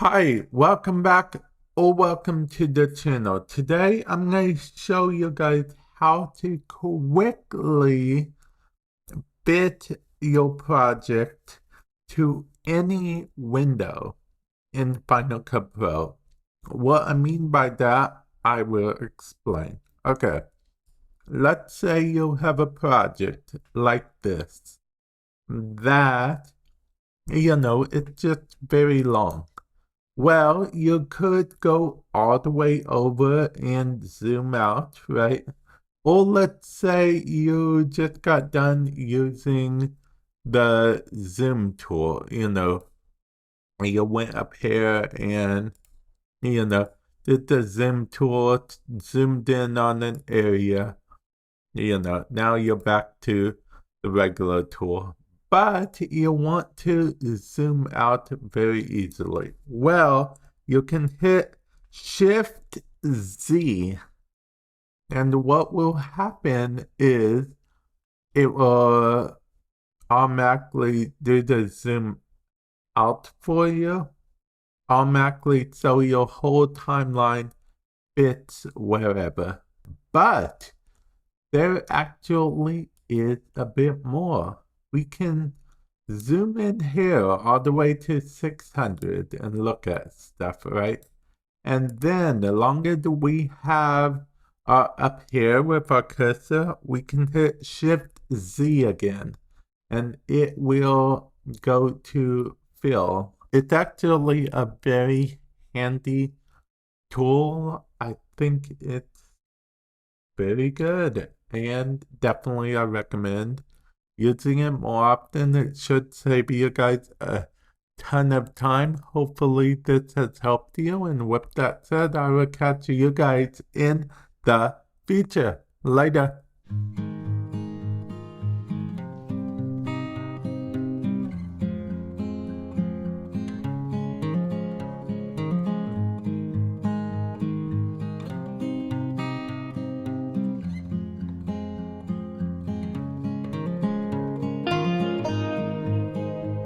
Hi, welcome back or welcome to the channel. Today I'm going to show you guys how to quickly fit your project to any window in Final Cut Pro. What I mean by that, I will explain. Okay, let's say you have a project like this that, it's just very long. Well, you could go all the way over and zoom out, right? Or let's say you just got done using the zoom tool, you went up here and, did the zoom tool, zoomed in on an area, now you're back to the regular tool. But you want to zoom out very easily. Well, you can hit Shift Z, and what will happen is it will automatically do the zoom out for you, automatically, so your whole timeline fits wherever. But there actually is a bit more. We can zoom in here all the way to 600 and look at stuff, right? And then the longer that we have up here with our cursor, we can hit Shift Z again, and it will go to fill. It's actually a very handy tool. I think it's very good, and definitely I recommend using it more often. It should save you guys a ton of time. Hopefully this has helped you, and with that said, I will catch you guys in the future. Later.